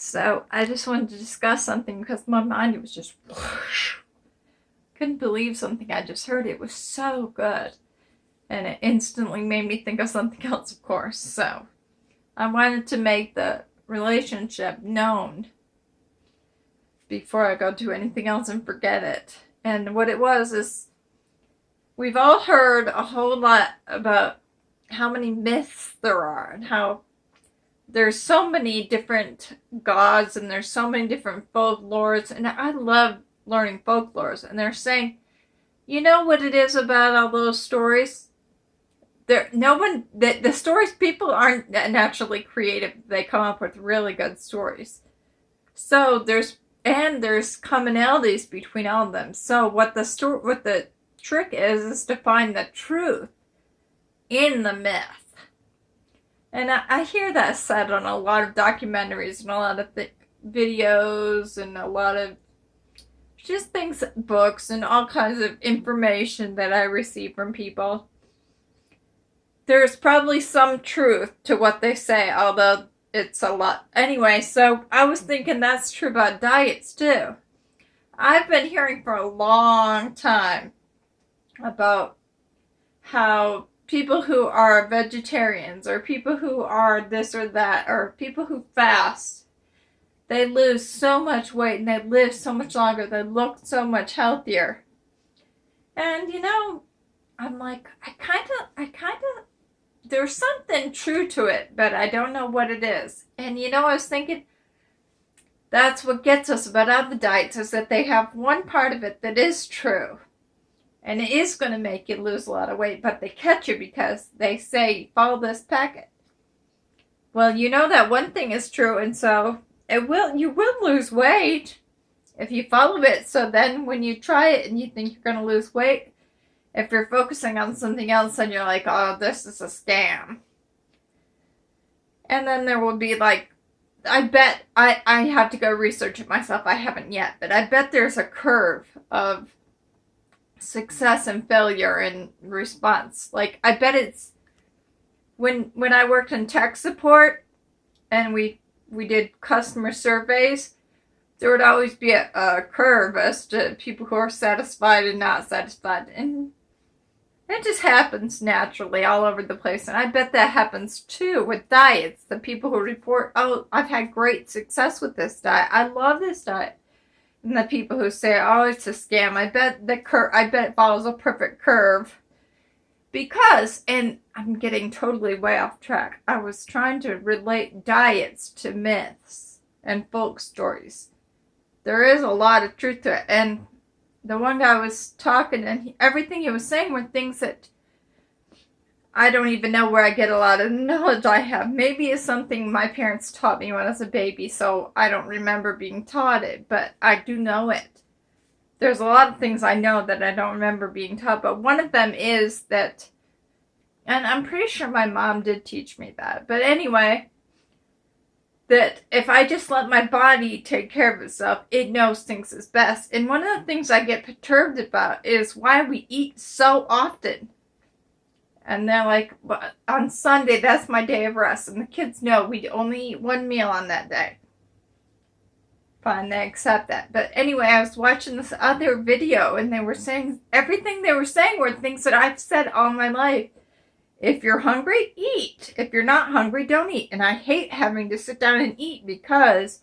So I just wanted to discuss something because my mind was just couldn't believe something I just heard. It was so good. And it instantly made me think of something else, of course. So I wanted to make the relationship known before I go do anything else and forget it. And what it was is we've all heard a whole lot about how many myths there are and how there's so many different gods and there's so many different folklores, and I love learning folklores. And they're saying, you know what it is about all those stories? The stories, people aren't naturally creative. They come up with really good stories. So there's commonalities between all of them. So what the trick is to find the truth in the myth. And I hear that said on a lot of documentaries and a lot of videos and a lot of just things, books and all kinds of information that I receive from people. There's probably some truth to what they say, although it's a lot. Anyway, so I was thinking that's true about diets too. I've been hearing for a long time about how people who are vegetarians or people who are this or that or people who fast, they lose so much weight and they live so much longer. They look so much healthier. And I'm like, I kind of, there's something true to it, but I don't know what it is. And I was thinking, that's what gets us about other diets, is that they have one part of it that is true. And it is going to make you lose a lot of weight, but they catch you because they say, follow this packet. Well, that one thing is true, and so you will lose weight if you follow it. So then when you try it and you think you're going to lose weight, if you're focusing on something else and you're like, oh, this is a scam. And then there will be I bet, I have to go research it myself. I haven't yet, but I bet there's a curve of success and failure and response. I bet it's when I worked in tech support and we did customer surveys, there would always be a curve as to people who are satisfied and not satisfied, and it just happens naturally all over the place. And I bet that happens too with diets. The people who report, oh, I've had great success with this diet, I love this diet. And the people who say, oh, it's a scam, I bet it follows a perfect curve. Because, and I'm getting totally way off track, I was trying to relate diets to myths and folk stories. There is a lot of truth to it. And the one guy was talking, and everything he was saying were things that I don't even know where I get a lot of knowledge I have. Maybe it's something my parents taught me when I was a baby, so I don't remember being taught it, but I do know it. There's a lot of things I know that I don't remember being taught, but one of them is that, and I'm pretty sure my mom did teach me that, but anyway, that if I just let my body take care of itself, it knows things is best. And one of the things I get perturbed about is why we eat so often. And they're like, well, on Sunday, that's my day of rest. And the kids know we only eat one meal on that day. Fine, they accept that. But anyway, I was watching this other video, and they were saying, everything they were saying were things that I've said all my life. If you're hungry, eat. If you're not hungry, don't eat. And I hate having to sit down and eat because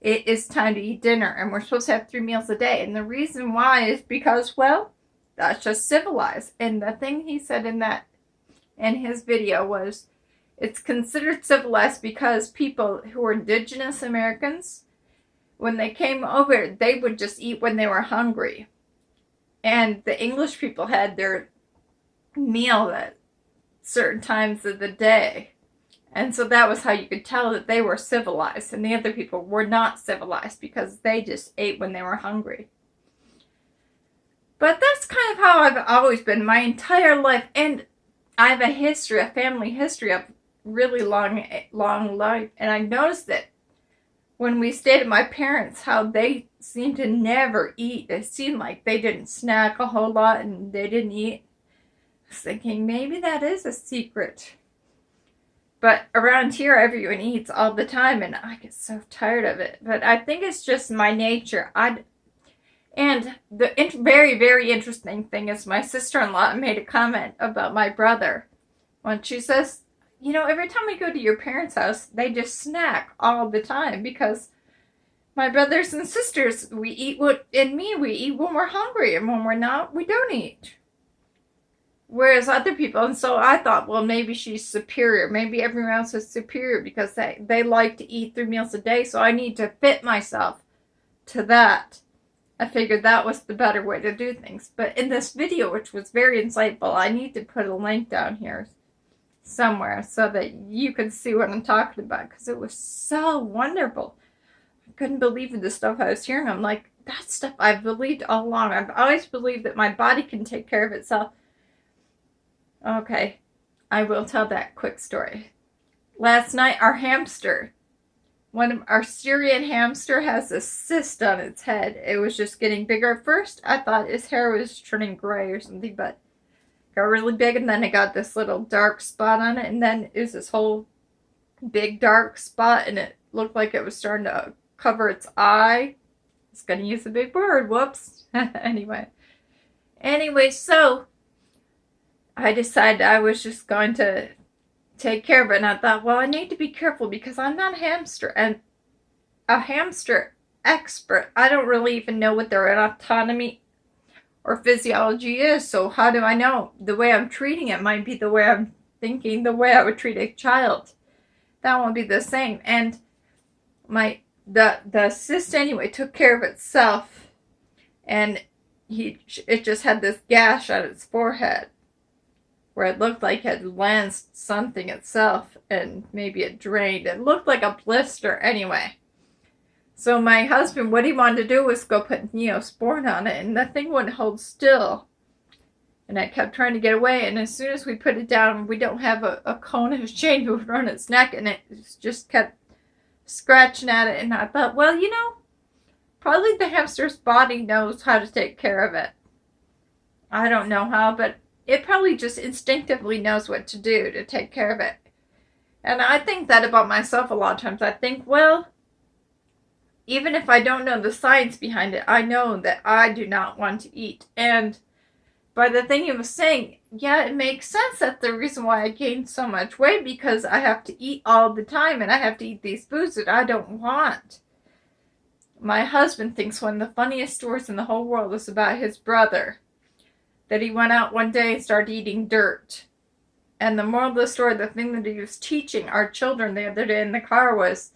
it is time to eat dinner. And we're supposed to have 3 meals a day. And the reason why is because, well, that's just civilized. And the thing he said in his video was, it's considered civilized because people who were indigenous Americans, when they came over, they would just eat when they were hungry. And the English people had their meal at certain times of the day. And so that was how you could tell that they were civilized, and the other people were not civilized because they just ate when they were hungry. But that's kind of how I've always been my entire life. And I have a family history of really long life. And I noticed that when we stayed at my parents', how they seemed to never eat. It seemed like they didn't snack a whole lot and they didn't eat. I was thinking maybe that is a secret. But around here, everyone eats all the time, and I get so tired of it. But I think it's just my nature. And the very, very interesting thing is my sister-in-law made a comment about my brother. When she says, you know, every time we go to your parents' house, they just snack all the time because my brothers and sisters, we eat we eat when we're hungry, and when we're not, we don't eat. Whereas other people, and so I thought, well, maybe she's superior. Maybe everyone else is superior because they like to eat 3 meals a day, so I need to fit myself to that. I figured that was the better way to do things. But in this video, which was very insightful, I need to put a link down here somewhere so that you can see what I'm talking about, because it was so wonderful. I couldn't believe the stuff I was hearing. I'm like, that stuff I've believed all along. I've always believed that my body can take care of itself. Okay, I will tell that quick story. Last night, our hamster, one of our Syrian hamster, has a cyst on its head. It was just getting bigger. At first, I thought his hair was turning gray or something, but it got really big, and then it got this little dark spot on it, and then it was this whole big dark spot, and it looked like it was starting to cover its eye. It's going to use a big word. Whoops. Anyway, so I decided I was just going to take care of it, and I thought, well, I need to be careful because I'm not a hamster, and a hamster expert. I don't really even know what their anatomy or physiology is, so how do I know? The way I'm treating it might be the way I'm thinking, the way I would treat a child. That won't be the same. And the cyst anyway took care of itself, and it just had this gash on its forehead where it looked like it had lanced something itself, and maybe it drained. It looked like a blister anyway. So my husband, what he wanted to do was go put Neosporin on it, and the thing wouldn't hold still. And I kept trying to get away, and as soon as we put it down, we don't have a cone of chain moved around its neck, and it just kept scratching at it. And I thought, well, you know, probably the hamster's body knows how to take care of it. I don't know how, but it probably just instinctively knows what to do to take care of it. And I think that about myself a lot of times. I think, well, even if I don't know the science behind it, I know that I do not want to eat. And by the thing he was saying, yeah, it makes sense. That's the reason why I gained so much weight, because I have to eat all the time, and I have to eat these foods that I don't want. My husband thinks one of the funniest stories in the whole world is about his brother, that he went out one day and started eating dirt. And the moral of the story, the thing that he was teaching our children the other day in the car was,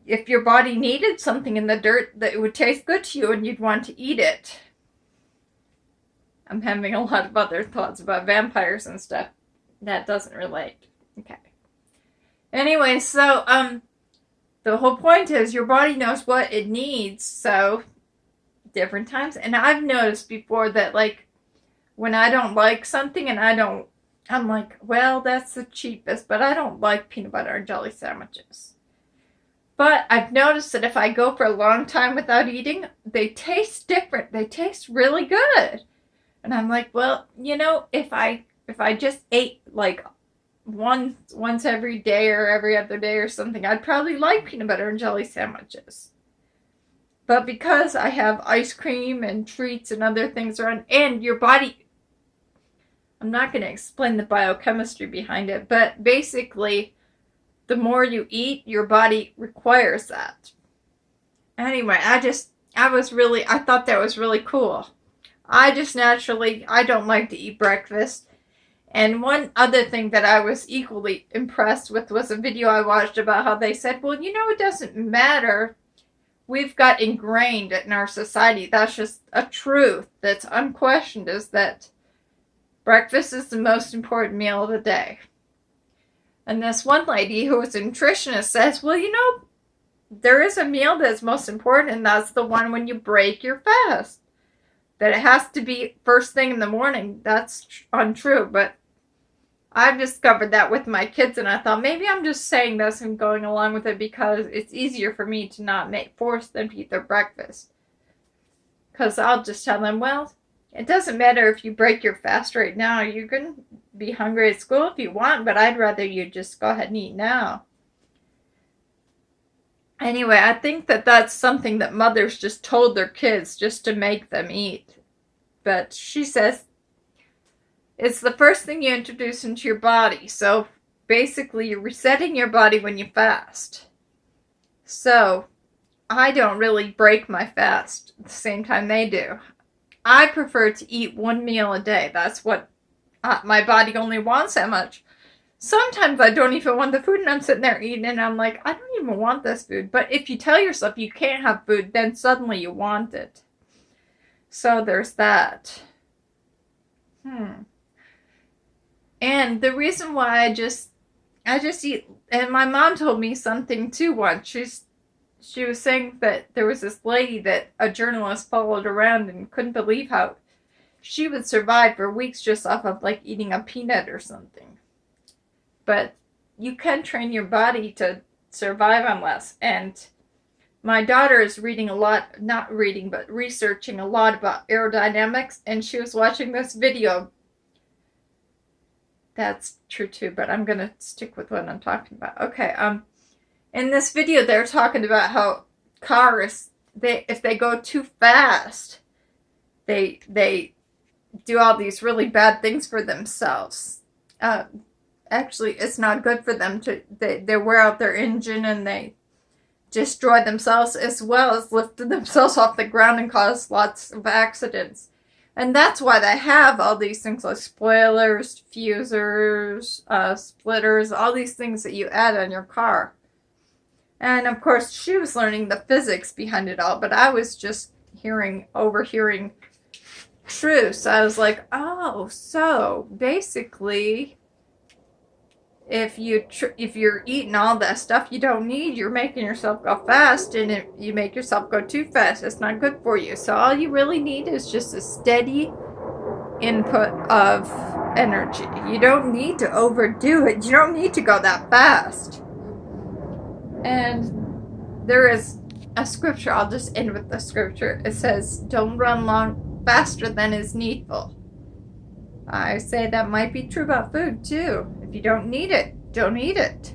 if your body needed something in the dirt, that it would taste good to you and you'd want to eat it. I'm having a lot of other thoughts about vampires and stuff. That doesn't relate. Okay. Anyway, so, the whole point is your body knows what it needs, so different times. And I've noticed before that, like, when I don't like something and I'm like, well, that's the cheapest, but I don't like peanut butter and jelly sandwiches. But I've noticed that if I go for a long time without eating, they taste different. They taste really good. And I'm like, well, you know, if I just ate like once every day or every other day or something, I'd probably like peanut butter and jelly sandwiches. But because I have ice cream and treats and other things around, and your body, I'm not going to explain the biochemistry behind it, but basically, the more you eat, your body requires that. Anyway, I thought that was really cool. I don't like to eat breakfast. And one other thing that I was equally impressed with was a video I watched about how they said, well, you know, it doesn't matter. We've got ingrained in our society, that's just a truth that's unquestioned, is that breakfast is the most important meal of the day. And this one lady who was a nutritionist says, well, you know, there is a meal that's most important, and that's the one when you break your fast. That it has to be first thing in the morning. That's untrue, but I've discovered that with my kids, and I thought maybe I'm just saying this and going along with it because it's easier for me to not force them to eat their breakfast. Because I'll just tell them, well, It doesn't matter if you break your fast right now. You can be hungry at school if you want, but I'd rather you just go ahead and eat now. Anyway, I think that that's something that mothers just told their kids just to make them eat. But she says it's the first thing you introduce into your body. So basically, you're resetting your body when you fast. So I don't really break my fast at the same time they do. I prefer to eat one meal a day. That's what my body only wants that much. Sometimes I don't even want the food and I'm sitting there eating and I'm like, I don't even want this food. But if you tell yourself you can't have food, then suddenly you want it. So there's that. And the reason why I just eat, and my mom told me something too once. She was saying that there was this lady that a journalist followed around and couldn't believe how she would survive for weeks just off of like eating a peanut or something. But you can train your body to survive on less. And my daughter is reading a lot, not reading, but researching a lot about aerodynamics. And she was watching this video. That's true too, but I'm going to stick with what I'm talking about. Okay, in this video, they're talking about how cars, if they go too fast, they do all these really bad things for themselves. Actually, it's not good for them they wear out their engine and they destroy themselves as well as lift themselves off the ground and cause lots of accidents. And that's why they have all these things like spoilers, diffusers, splitters, all these things that you add on your car. And of course, she was learning the physics behind it all, but I was just overhearing truths. I was like, oh, so basically, if you're eating all that stuff you don't need, you're making yourself go fast, and if you make yourself go too fast, it's not good for you. So all you really need is just a steady input of energy. You don't need to overdo it. You don't need to go that fast. And there is a scripture, I'll just end with the scripture. It says, don't run faster than is needful. I say that might be true about food too. If you don't need it, don't eat it.